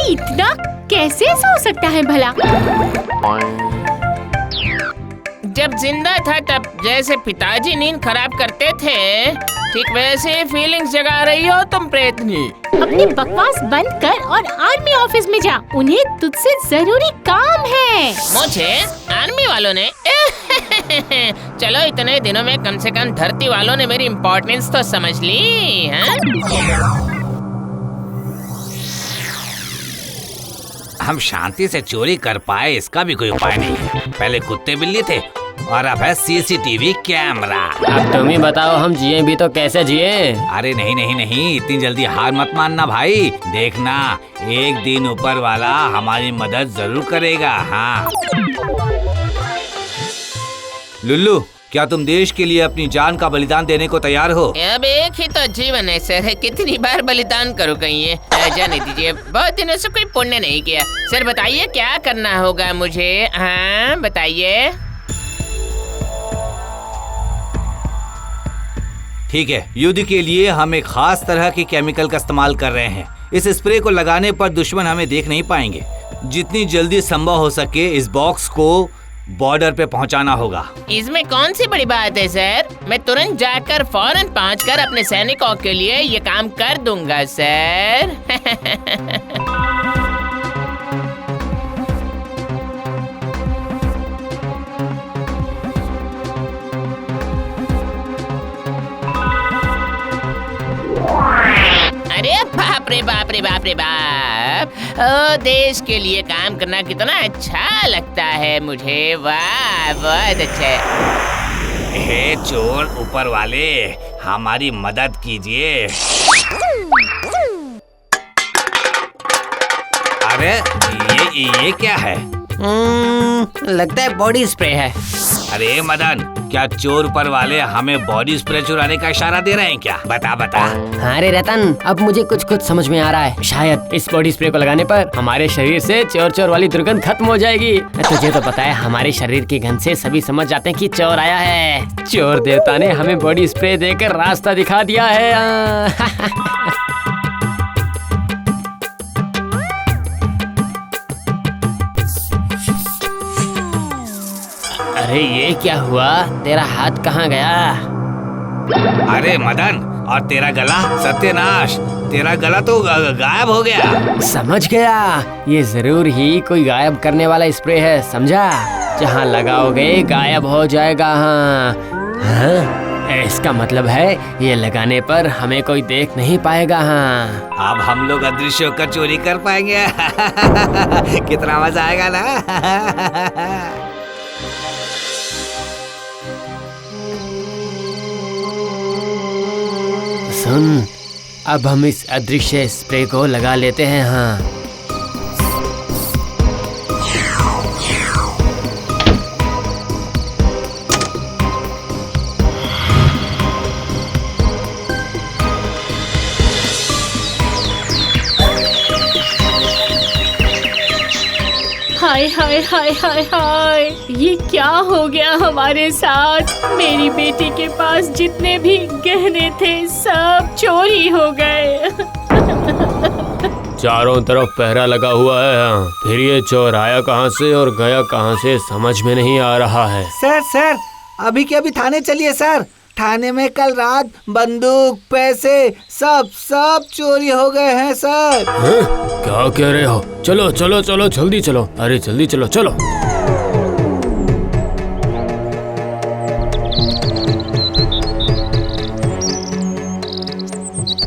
इतना कैसे सो सकता है भला? जब जिंदा था तब जैसे पिताजी नींद खराब करते थे, ठीक वैसे फीलिंग्स जगा रही हो तुम प्रेतनी। अपनी बकवास बंद कर और आर्मी ऑफिस में जा। उन्हें तुझसे जरूरी काम है। मुझे आर्मी वालों ने चलो इतने दिनों में कम से कम धरती वालों ने मेरी इम्पोर्टेंस तो समझ ली है? हम शांति से चोरी कर पाए इसका भी कोई उपाय नहीं है। पहले कुत्ते बिल्ली थे और अब है सीसीटीवी कैमरा। अब तुम ही बताओ, हम जिए भी तो कैसे जिए? अरे नहीं नहीं नहीं, इतनी जल्दी हार मत मानना भाई। देखना एक दिन ऊपर वाला हमारी मदद जरूर करेगा। हाँ लुल्लू, क्या तुम देश के लिए अपनी जान का बलिदान देने को तैयार हो? अब एक ही तो जीवन है सर, कितनी बार बलिदान करो कहिए। जाने दीजिए, बहुत दिनों से कोई पुण्य नहीं किया। सर बताइए क्या करना होगा मुझे? हाँ बताइए। ठीक है, युद्ध के लिए हम एक खास तरह के केमिकल का इस्तेमाल कर रहे हैं। इस स्प्रे को लगाने पर दुश्मन हमें देख नहीं पाएंगे। जितनी जल्दी संभव हो सके इस बॉक्स को बॉर्डर पे पहुंचाना होगा। इसमें कौन सी बड़ी बात है सर? मैं तुरंत जाकर फौरन पहुंचकर अपने सैनिकों के लिए ये काम कर दूंगा सर। अरे बाप रे बाप रे बाप रे बाप! ओ, देश के लिए काम करना कितना अच्छा लगता है मुझे। वाह बहुत अच्छा है। हे चोर ऊपर वाले, हमारी मदद कीजिए। अरे ये क्या है? लगता है बॉडी स्प्रे है। अरे मदन, क्या चोर ऊपर वाले हमें बॉडी स्प्रे चुराने का इशारा दे रहे हैं क्या? बता बता। हाँ रे रतन, अब मुझे कुछ समझ में आ रहा है। शायद इस बॉडी स्प्रे को लगाने पर हमारे शरीर से चोर चोर वाली दुर्गंध खत्म हो जाएगी। तुझे तो पता है हमारे शरीर की गंध से सभी समझ जाते हैं कि चोर आया है। चोर देवता ने हमें बॉडी स्प्रे देकर रास्ता दिखा दिया है। अरे ये क्या हुआ? तेरा हाथ कहाँ गया? अरे मदन, और तेरा गला? सत्यानाश, तेरा गला तो गायब हो गया। समझ गया, ये जरूर ही कोई गायब करने वाला स्प्रे है, समझा? जहाँ लगाओगे गायब हो जाएगा। हाँ, इसका मतलब है ये लगाने पर हमें कोई देख नहीं पाएगा। हाँ, अब हम लोग अदृश्य होकर चोरी कर पाएंगे। कितना मजा आएगा ना। सुन, अब हम इस अदृश्य स्प्रे को लगा लेते हैं। हाँ, हाय हाय हाय हाय हाय, ये क्या हो गया हमारे साथ? मेरी बेटी के पास जितने भी गहने थे सब चोरी हो गए। चारों तरफ पहरा लगा हुआ है, फिर ये चोर आया कहाँ से और गया कहाँ से समझ में नहीं आ रहा है। सर अभी के अभी थाने चलिए सर। थाने में कल रात बंदूक, पैसे सब चोरी हो गए हैं सर। क्या कह रहे हो? चलो चलो चलो जल्दी चलो। अरे जल्दी चलो चलो।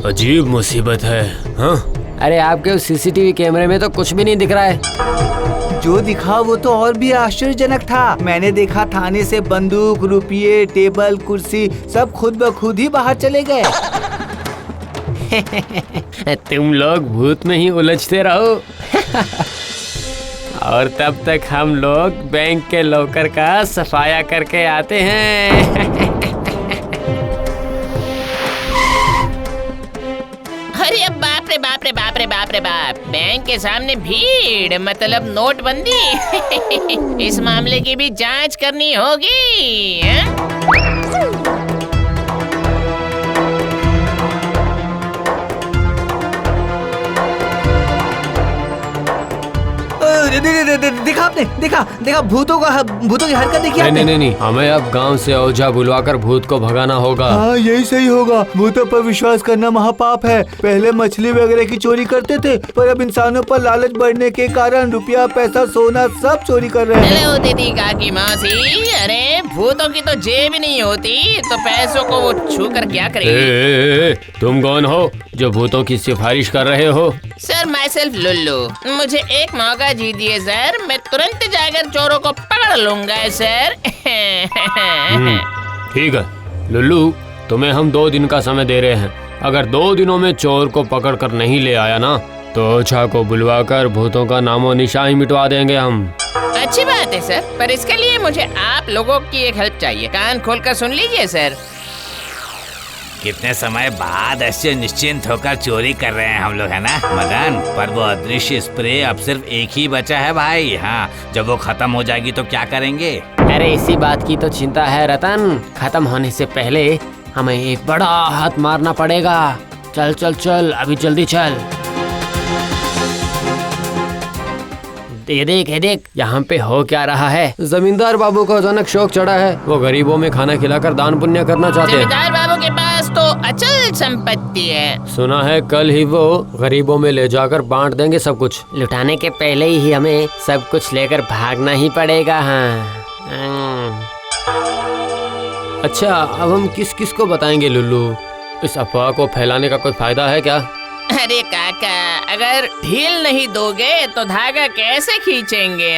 अजीब मुसीबत है। हाँ, अरे आपके उस सीसीटीवी कैमरे में तो कुछ भी नहीं दिख रहा है। जो दिखा वो तो और भी आश्चर्यजनक था। मैंने देखा थाने से बंदूक, रुपये, टेबल, कुर्सी सब खुद ब खुद ही बाहर चले गए। तुम लोग भूत में ही उलझते रहो। और तब तक हम लोग बैंक के लॉकर का सफाया करके आते हैं। अरे बाप रे बाप रे बाप रे बाप रे बाप! बैंक के सामने भीड़, मतलब नोटबंदी। इस मामले की भी जांच करनी होगी। देखा आपने? देखा भूतों की हरकत देखी आपने? नहीं, हमें अब गांव से औजा बुलवाकर भूत को भगाना होगा। हाँ, यही सही होगा। भूतों पर विश्वास करना महापाप है। पहले मछली वगैरह की चोरी करते थे, पर अब इंसानों पर लालच बढ़ने के कारण रुपया, पैसा, सोना सब चोरी कर रहे हैं। हेलो दीदी काकी मौसी। अरे भूतों की तो जेब ही नहीं होती, तो पैसों को वो छू कर क्या करेगी? तुम कौन हो जो भूतों की सिफारिश कर रहे हो? Sir myself Lullu. मुझे एक मौका दीजिए सर, मैं तुरंत जाकर चोरों को पकड़ लूंगा सर। ठीक है लुल्लू, तुम्हें हम 2 दिन का समय दे रहे हैं। अगर 2 दिनों में चोर को पकड़ कर नहीं ले आया ना, तो ओझा को बुलवाकर भूतों का नामो निशान ही मिटवा देंगे हम। अच्छी बात है सर, पर इसके लिए मुझे आप लोगों की एक हेल्प चाहिए। कान खोलकर सुन लीजिए सर। कितने समय बाद ऐसे निश्चिंत होकर चोरी कर रहे हैं हम लोग, है ना मदन? पर वो अदृश्य स्प्रे अब सिर्फ एक ही बचा है भाई। हाँ, जब वो खत्म हो जाएगी तो क्या करेंगे? अरे इसी बात की तो चिंता है रतन। खत्म होने से पहले हमें एक बड़ा हाथ मारना पड़ेगा। चल चल चल, अभी जल्दी चल। ये देख यहाँ पे हो क्या रहा है। जमींदार बाबू को अचानक शौक चढ़ा है। वो गरीबों में खाना खिलाकर दान पुण्य करना चाहते हैं। जमींदार बाबू के पास तो अचल संपत्ति है। सुना है कल ही वो गरीबों में ले जाकर बांट देंगे सब कुछ। लुटाने के पहले ही हमें सब कुछ लेकर भागना ही पड़ेगा। हाँ। अच्छा, अब हम किस किस को बताएंगे लुल्लू? इस अफवाह को फैलाने का कोई फायदा है क्या? अरे काका, अगर ढील नहीं दोगे तो धागा कैसे खींचेंगे?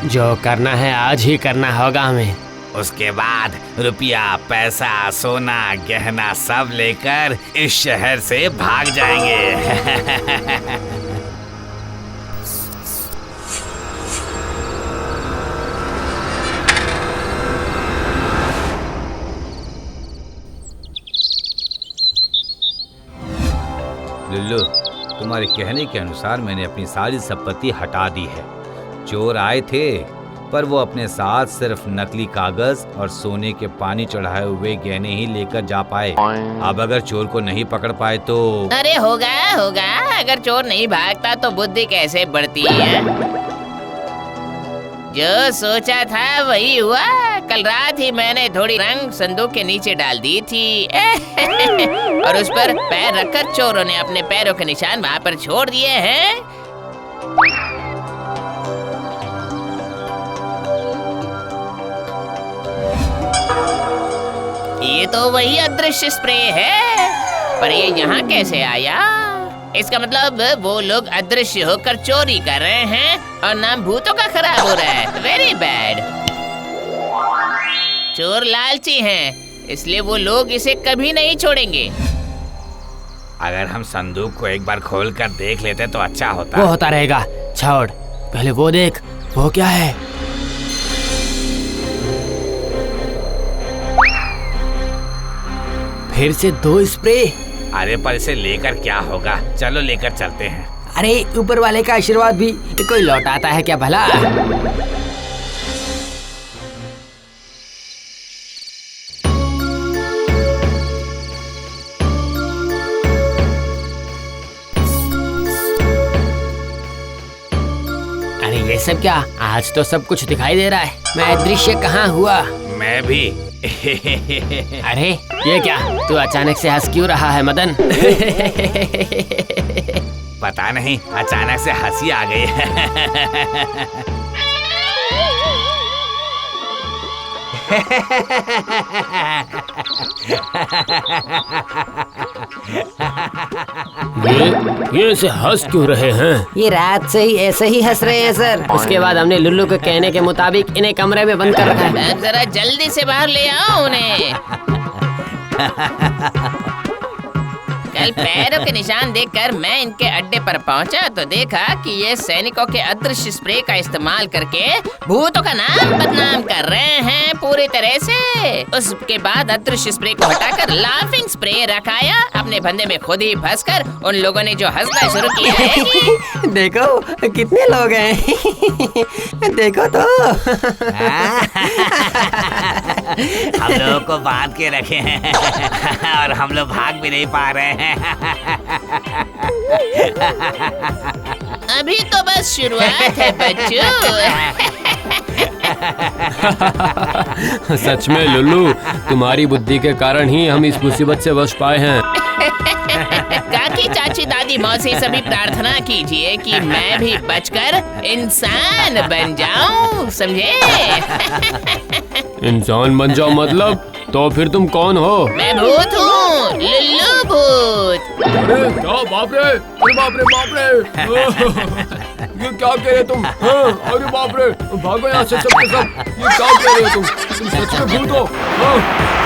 जो करना है आज ही करना होगा हमें। उसके बाद रुपया, पैसा, सोना, गहना सब लेकर इस शहर से भाग जाएंगे। लुल्लू, तुम्हारे कहने के अनुसार मैंने अपनी सारी संपत्ति हटा दी है। चोर आए थे, पर वो अपने साथ सिर्फ नकली कागज और सोने के पानी चढ़ाए हुए गहने ही लेकर जा पाए। अब अगर चोर को नहीं पकड़ पाए तो? अरे होगा। अगर चोर नहीं भागता तो बुद्धि कैसे बढ़ती है? जो सोचा था वही हुआ। कल रात ही मैंने थोड़ी रंग संदूक के नीचे डाल दी थी और उस पर पैर रखकर चोरों ने अपने पैरों के निशान वहाँ पर छोड़ दिए हैं। ये तो वही अदृश्य स्प्रे है, पर ये यहाँ कैसे आया? इसका मतलब वो लोग अदृश्य होकर चोरी कर रहे हैं और नाम भूतों का खराब हो रहा है। Very bad. चोर लालची हैं, इसलिए वो लोग इसे कभी नहीं छोड़ेंगे। अगर हम संदूक को एक बार खोल कर देख लेते तो अच्छा होता। वो होता रहेगा, छोड़। पहले वो देख, वो क्या है? फिर से 2 स्प्रे। अरे पर इसे लेकर क्या होगा? चलो लेकर चलते हैं। अरे ऊपर वाले का आशीर्वाद भी कोई लौटाता है क्या भला? अरे ये सब क्या? आज तो सब कुछ दिखाई दे रहा है। मैं अदृश्य कहाँ हुआ? मैं भी। अरे ये क्या? तू अचानक से हंस क्यों रहा है मदन? पता नहीं, अचानक से हंसी आ गई। ये से हंस क्यों रहे हैं? ये रात से ही ऐसे ही हंस रहे हैं सर। उसके बाद हमने लुल्लू के कहने के मुताबिक इन्हें कमरे में बंद कर रखा है। अब जरा जल्दी से बाहर ले आओ उन्हें। कल पैरों के निशान देखकर मैं इनके अड्डे पर पहुंचा तो देखा कि ये सैनिकों के अदृश्य स्प्रे का इस्तेमाल करके भूतों का नाम बदनाम कर रहे हैं पूरी तरह से। उसके बाद अदृश्य स्प्रे को हटाकर लाफिंग स्प्रे रखाया। अपने फंदे में खुद ही फंसकर उन लोगों ने जो हंसना शुरू किया है कि देखो कितने लोग हैं। देखो तो। हम लोगों को बांध के रखे हैं और हम लोग भाग भी नहीं पा रहे हैं। अभी तो बस शुरुआत है बच्चों। सच में लुल्लू, तुम्हारी बुद्धि के कारण ही हम इस मुसीबत से बच पाए हैं। काकी, चाची, दादी, मौसी सभी प्रार्थना कीजिए कि मैं भी बचकर इंसान बन जाऊं, समझे? इंसान बन जाओ मतलब? तो फिर तुम कौन हो? मैं भूत हूँ, लुल्लू भूत। अरे क्या, बाप रे, अरे बाप रे, बाप रे। ये क्या कह रहे तुम? हाँ, अरे बाप रे, भागो यहाँ से सब के सब। ये क्या कह रहे हो तुम सच में भूत हो? हाँ।